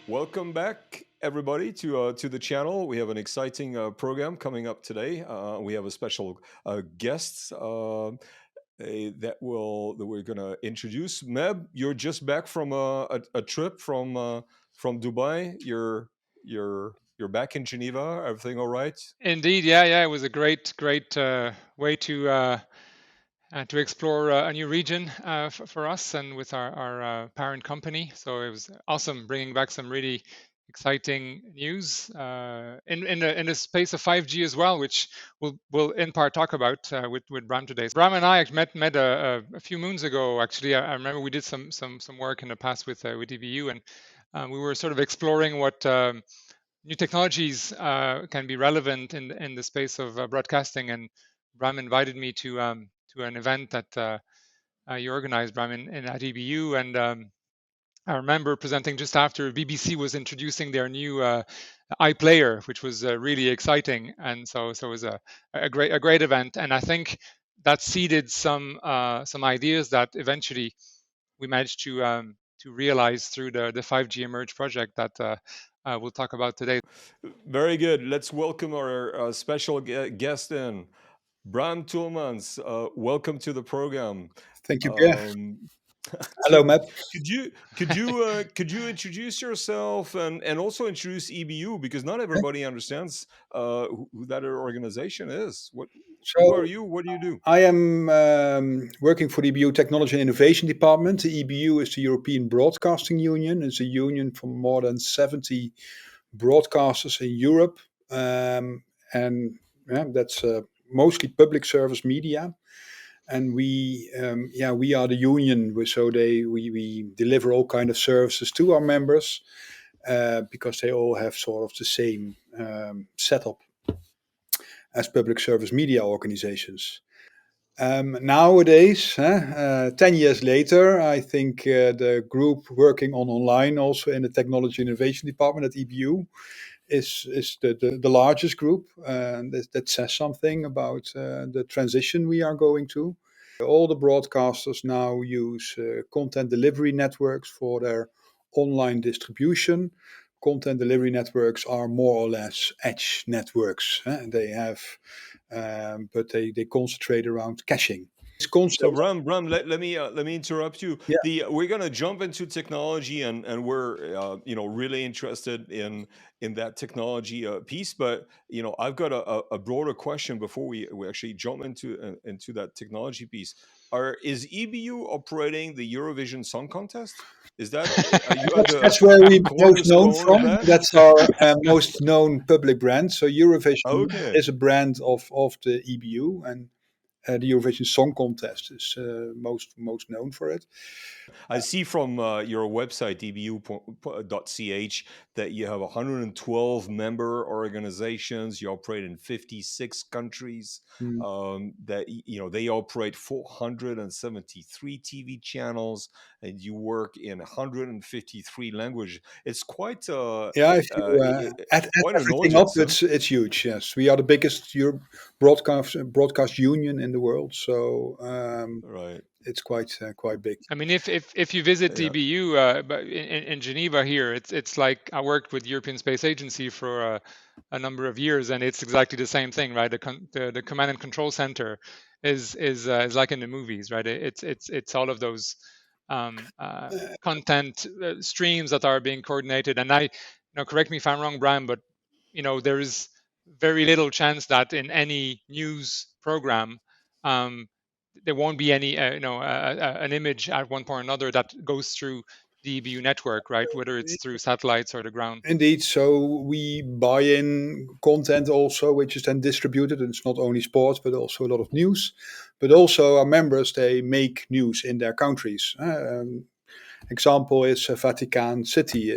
Welcome back, everybody, to the channel. We have an exciting program coming up today. We have a special guest that we're gonna introduce. Meb, you're just back from a trip from Dubai. You're back in Geneva. Everything all right? Indeed, yeah. It was a great way to explore a new region for us and with our parent company. So it was awesome bringing back some really exciting news in the space of 5G as well, which we'll in part talk about with Bram today. So Bram and I met a few moons ago. Actually, I remember we did some work in the past with EBU, and we were sort of exploring what new technologies can be relevant in the space of broadcasting. And Bram invited me to an event that you organized, Bram, at EBU. And I remember presenting just after BBC was introducing their new iPlayer, which was really exciting. And so it was a great event. And I think that seeded some ideas that eventually we managed to realize through the 5G Emerge project that we'll talk about today. Very good. Let's welcome our special guest in. Bram Tullemans, welcome to the program. Thank you, Pierre. Hello, Matt. Could you introduce yourself and also introduce EBU, because not everybody understands who that organization is. Who are you? What do you do? I am working for the EBU Technology and Innovation Department. The EBU is the European Broadcasting Union. It's a union for more than 70 broadcasters in Europe, and that's mostly public service media. And we are the union, so we deliver all kind of services to our members because they all have sort of the same setup as public service media organizations. Nowadays, 10 years later, I think the group working on online, also in the Technology Innovation Department at EBU, is the largest group. That says something about the transition we are going to. All the broadcasters now use content delivery networks for their online distribution. Content delivery networks are more or less edge networks. They have, but they concentrate around caching. So Bram, let me interrupt you. Yeah. We're gonna jump into technology, and we're really interested in that technology piece. But I've got a broader question before we actually jump into that technology piece. Is EBU operating the Eurovision Song Contest? Is that that's where we most known from? That's our most known public brand. So Eurovision is a brand of the EBU, and the Eurovision Song Contest is most known for it. I see from your website, ebu.ch, that you have 112 member organizations. You operate in 56 countries. That they operate 473 TV channels, and you work in 153 languages. It's quite if you add everything up, it's huge. Yes, we are the biggest broadcast union in the world. So right. It's quite big. I mean, if you visit EBU in Geneva here, it's like I worked with European Space Agency for a number of years, and it's exactly the same thing, right? The command and control center is like in the movies, right? It's all of those content streams that are being coordinated. And correct me if I'm wrong, Bram, but there is very little chance that in any news program there won't be any an image at one point or another that goes through the EBU network, right? Whether it's through satellites or the ground. Indeed. So we buy in content also, which is then distributed. And it's not only sports, but also a lot of news. But also our members, they make news in their countries. Example is Vatican City.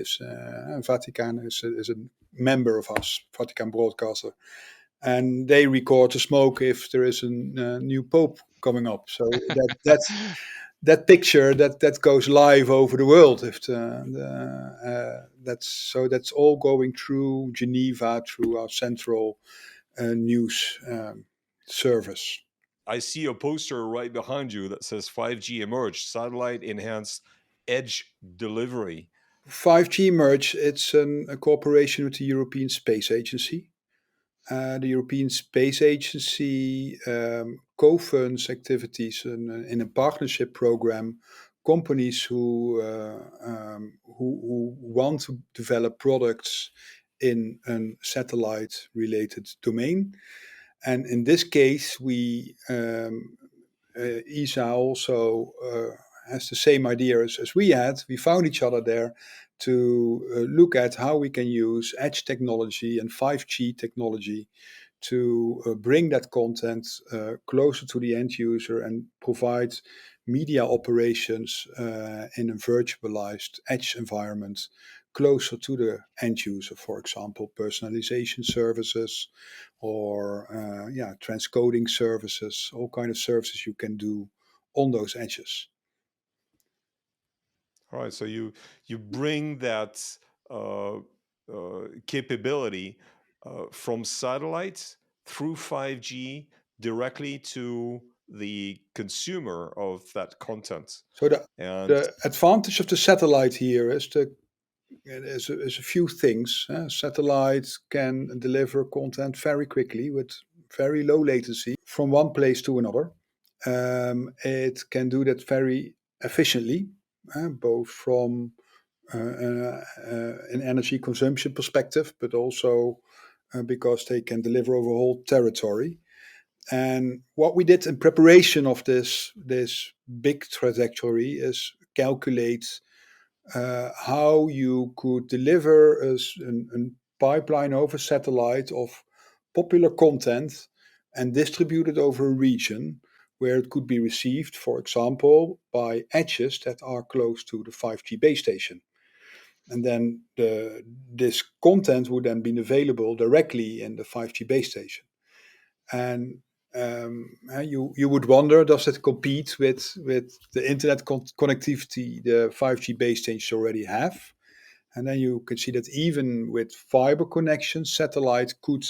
Vatican is a member of us, Vatican broadcaster. And they record the smoke if there is a new pope coming up. So that picture that goes live over the world. That's all going through Geneva, through our central news service. I see a poster right behind you that says 5G emerged, satellite enhanced edge delivery. 5G merge, it's a cooperation with the European Space Agency. The European Space Agency co-funds activities in a partnership program, companies who want to develop products in a satellite-related domain. And in this case, ESA also has the same idea as we had. We found each other there to look at how we can use edge technology and 5G technology to bring that content closer to the end user and provide media operations in a virtualized edge environment closer to the end user. For example, personalization services or transcoding services, all kind of services you can do on those edges. All right, so you bring that capability from satellites through 5G directly to the consumer of that content. So And the advantage of the satellite here is is a few things. Satellites can deliver content very quickly with very low latency from one place to another. It can do that very efficiently, both from an energy consumption perspective, but also because they can deliver over whole territory. And what we did in preparation of this big trajectory is calculate how you could deliver a pipeline over satellite of popular content and distribute it over a region where it could be received, for example, by edges that are close to the 5G base station. And then this content would then be available directly in the 5G base station. And you would wonder, does it compete with the internet connectivity the 5G base stations already have? And then you can see that even with fiber connections, satellite could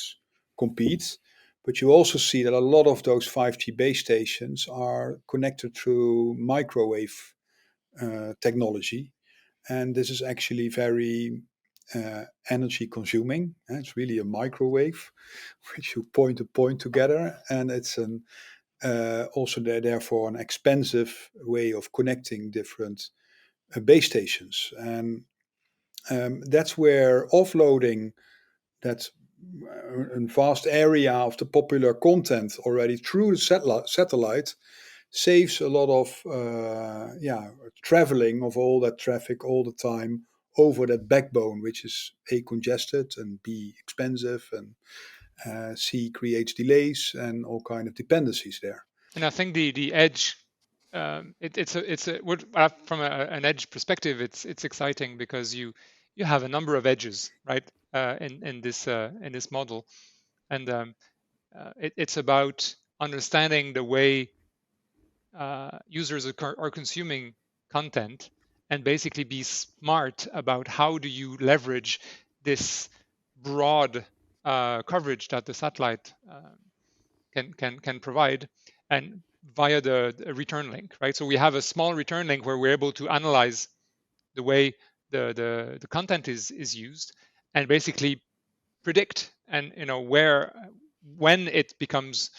compete. But you also see that a lot of those 5G base stations are connected through microwave technology. And this is actually very energy consuming. It's really a microwave, which you point to point together, and it's also therefore an expensive way of connecting different base stations. And that's where offloading that a vast area of the popular content already through the satellite saves a lot of traveling of all that traffic all the time over that backbone, which is A, congested, and B, expensive, and C, creates delays and all kind of dependencies there. And I think the edge, from an edge perspective, it's exciting because you have a number of edges, right, in this model, and it's about understanding the way users are consuming content, and basically be smart about how do you leverage this broad coverage that the satellite can provide, and via the return link, right? So we have a small return link where we're able to analyze the way the content is used, and basically predict, and when it becomes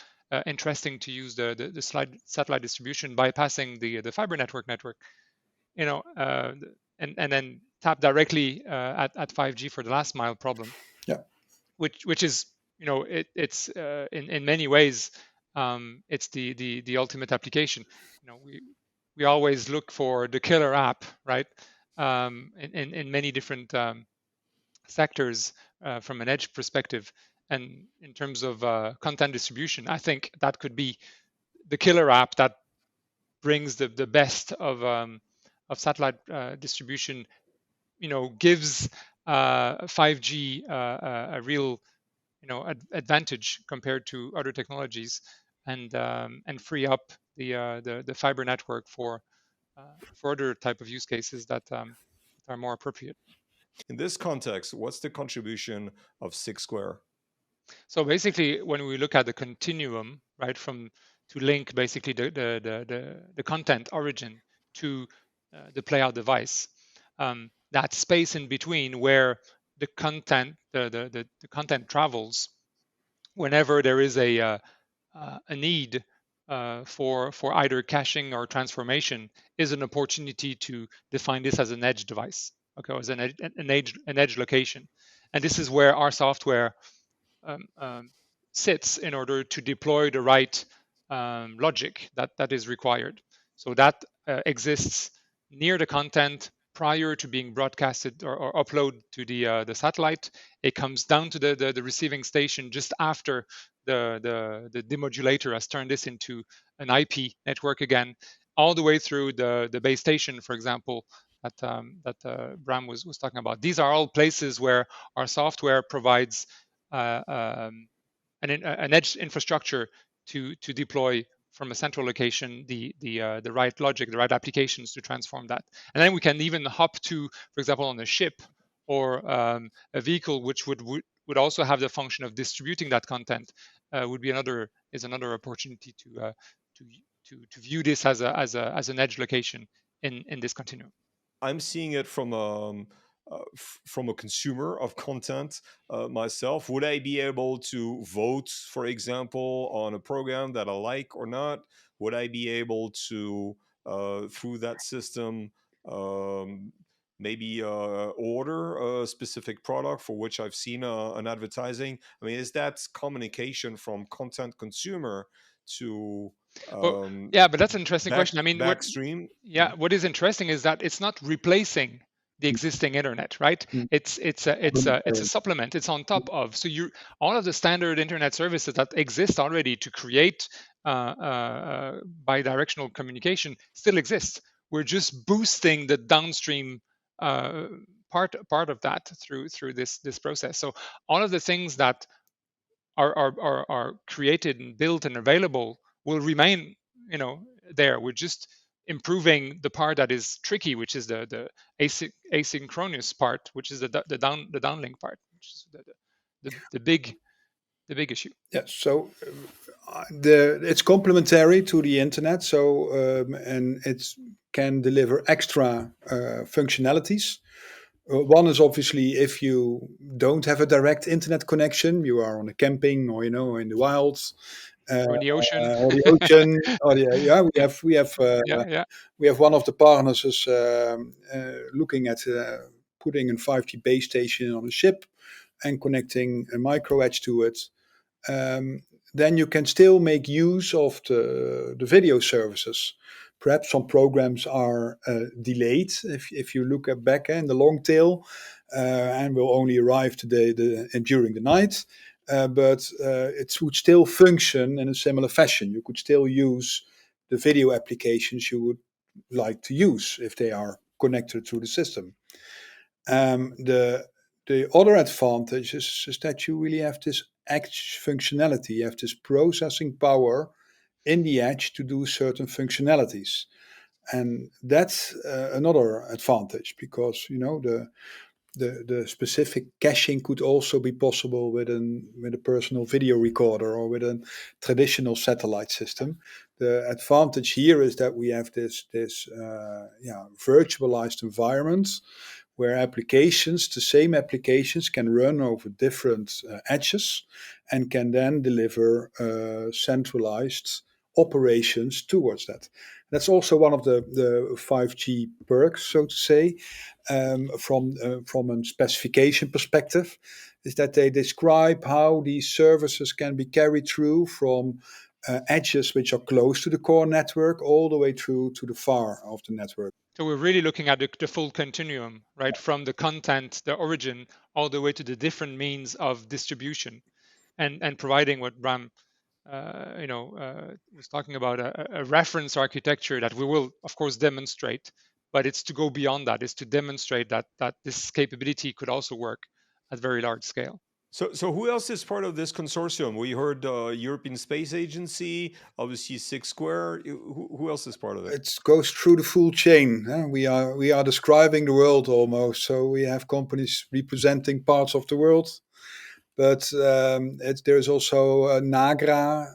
interesting to use the satellite distribution, bypassing the fiber network, and then tap directly at 5G for the last mile problem. Yeah. Which is, it's in many ways, it's the ultimate application. We always look for the killer app, right? In many different sectors from an edge perspective, and in terms of content distribution, I think that could be the killer app that brings the best of satellite distribution. Gives 5G a real advantage compared to other technologies, and free up the fiber network for other type of use cases that are more appropriate. in this context, what's the contribution of SixSq? So basically, when we look at the continuum, right, from link basically the content origin to the playout device. That space in between where the content the content travels, whenever there is a need for either caching or transformation, is an opportunity to define this as an edge device, okay, as an edge location. And this is where our software sits in order to deploy the right logic that is required. So that exists near the content prior to being broadcasted or uploaded to the satellite. It comes down to the receiving station just after the demodulator has turned this into an IP network again, all the way through the base station, for example, that Bram was talking about. These are all places where our software provides an edge infrastructure to deploy from a central location the right logic, the right applications to transform that. And then we can even hop to, for example, on a ship or a vehicle, which would also have the function of distributing that content. Would be another opportunity to view this as an edge location in this continuum. I'm seeing it from a consumer of content myself. Would I be able to vote, for example, on a program that I like or not? Would I be able to, through that system, maybe order a specific product for which I've seen an advertising? I mean, is that communication from content consumer to yeah, but that's an interesting question. I mean, backstream? What is interesting is that it's not replacing the existing internet, right? It's a supplement. It's on top of. So all of the standard internet services that exist already to create bidirectional communication still exist. We're just boosting the downstream part of that through this process. So all of the things that are created and built and available will remain, there. We're just improving the part that is tricky, which is the asynchronous part, which is the downlink part, which is the big issue. Yes. So it's complementary to the internet. So and it can deliver extra functionalities. One is obviously if you don't have a direct internet connection, you are on a camping or in the wilds, or in the ocean, or the ocean. We have one of the partners is looking at putting a 5G base station on a ship and connecting a micro edge to it. Then you can still make use of the video services. Perhaps some programs are delayed if you look back in the long tail and will only arrive during the night. But it would still function in a similar fashion. You could still use the video applications you would like to use if they are connected to the system. The other advantage is that you really have this edge functionality. You have this processing power in the edge to do certain functionalities. And that's another advantage because, the specific caching could also be possible with a personal video recorder or with a traditional satellite system. The advantage here is that we have this virtualized environment where the same applications can run over different edges and can then deliver centralized operations towards that. That's also one of the 5G perks, so to say, from a specification perspective, is that they describe how these services can be carried through from edges which are close to the core network all the way through to the far of the network. So we're really looking at the full continuum, right? From the content, the origin, all the way to the different means of distribution, and providing what Bram was talking about, a reference architecture that we will, of course, demonstrate, but it's to go beyond that. It's to demonstrate that this capability could also work at very large scale. So who else is part of this consortium? We heard European Space Agency, obviously SixSq. Who else is part of it? It goes through the full chain. We are describing the world almost. So we have companies representing parts of the world, But there's also Nagra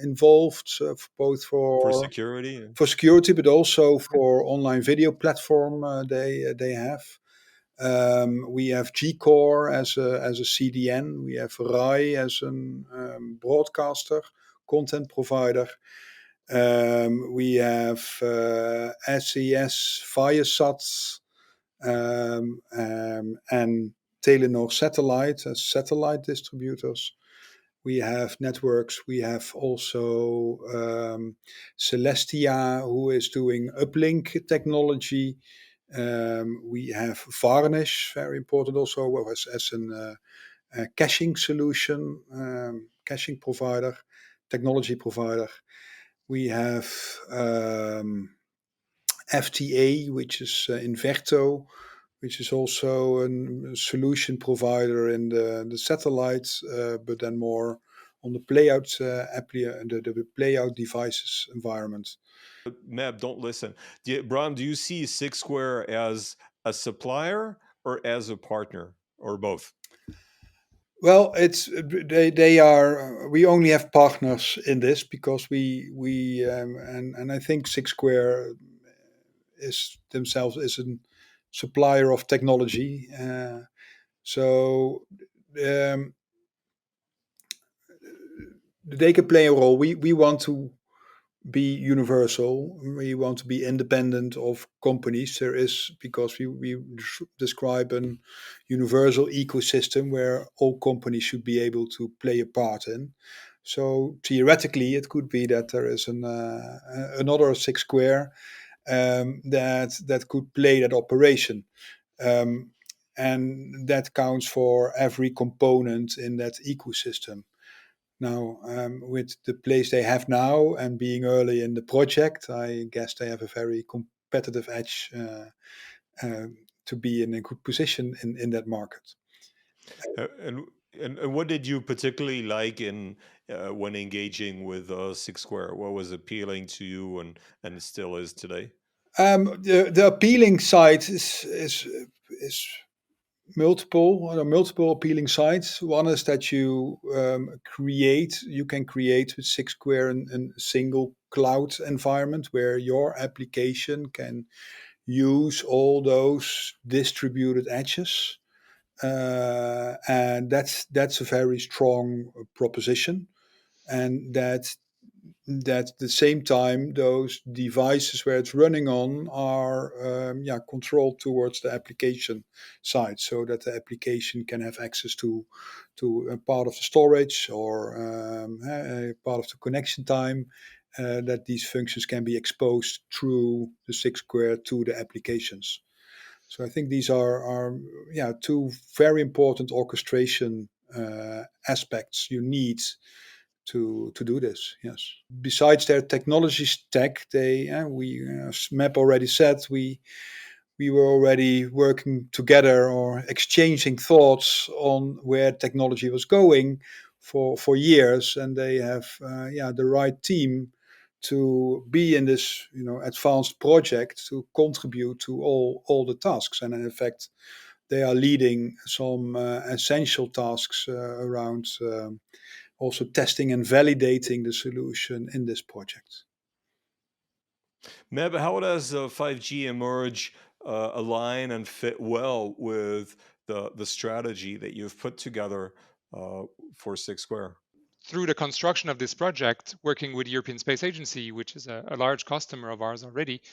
involved, both For security. for security, but also for online video platform they have. We have G-Core as a CDN. We have RAI as a broadcaster, content provider. We have SES, Viasat, and Telenor Satellite as satellite distributors. We have networks. We have also Celestia, who is doing uplink technology. We have Varnish, very important also, as a caching solution, caching provider, technology provider. We have FTA, which is Inverto, which is also a solution provider in the satellites, but then more on the playout the playout devices environment. Meb, don't listen. Bram, do you see SixSq as a supplier or as a partner, or both? Well, they are. We only have partners in this because we and I think SixSq is themselves is a supplier of technology. So they can play a role. We want to be universal. We want to be independent of companies. There is, because we describe an universal ecosystem where all companies should be able to play a part in. So theoretically, it could be that there is another SixSq that could play that operation. And that counts for every component in that ecosystem. Now, with the place they have now and being early in the project, I guess they have a very competitive edge to be in a good position in that market. And what did you particularly like in when engaging with SixSq? What was appealing to you and still is today? The appealing side is multiple appealing sides. One is that you can create with SixSq a single cloud environment where your application can use all those distributed edges, and that's a very strong proposition. And that at the same time those devices where it's running on are controlled towards the application side, so that the application can have access to a part of the storage or a part of the connection time, that these functions can be exposed through the SixSq to the applications. So I think these are two very important orchestration aspects you need to do this. Yes. Besides their technology stack, as Map already said, we were already working together or exchanging thoughts on where technology was going for years, and they have the right team to be in this advanced project to contribute to all the tasks. And in fact, they are leading some essential tasks around also testing and validating the solution in this project. Meb, how does 5G emerge align and fit well with the strategy that you've put together for SixSq? Through the construction of this project, working with European Space Agency, which is a large customer of ours already,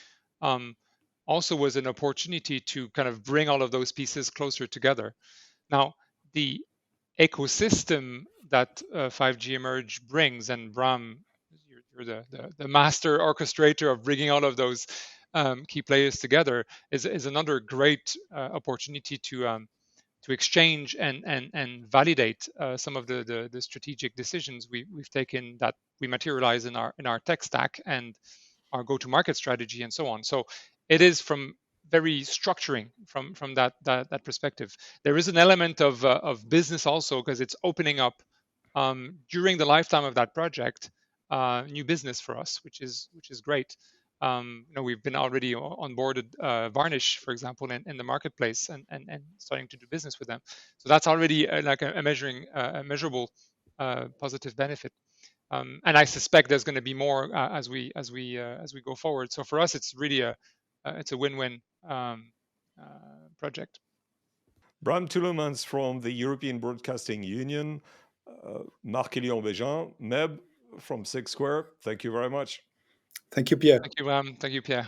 also was an opportunity to kind of bring all of those pieces closer together. Now, the ecosystem that 5G Emerge brings, and Bram, you're the master orchestrator of bringing all of those key players together, is another great opportunity to exchange and validate some of the strategic decisions we've taken that we materialize in our tech stack and our go-to-market strategy and so on. So it is from very structuring from that perspective. There is an element of business also, because it's opening up during the lifetime of that project new business for us, which is great. we've been already onboarded Varnish, for example, in the marketplace, and starting to do business with them. So that's already like a measurable positive benefit. And I suspect there's going to be more as we go forward. So for us, it's really a win-win project. Bram Tullemans from the European Broadcasting Union, Marc-Elian Bégin, MEB from SixSq. Thank you very much. Thank you, Pierre. Thank you, Pierre.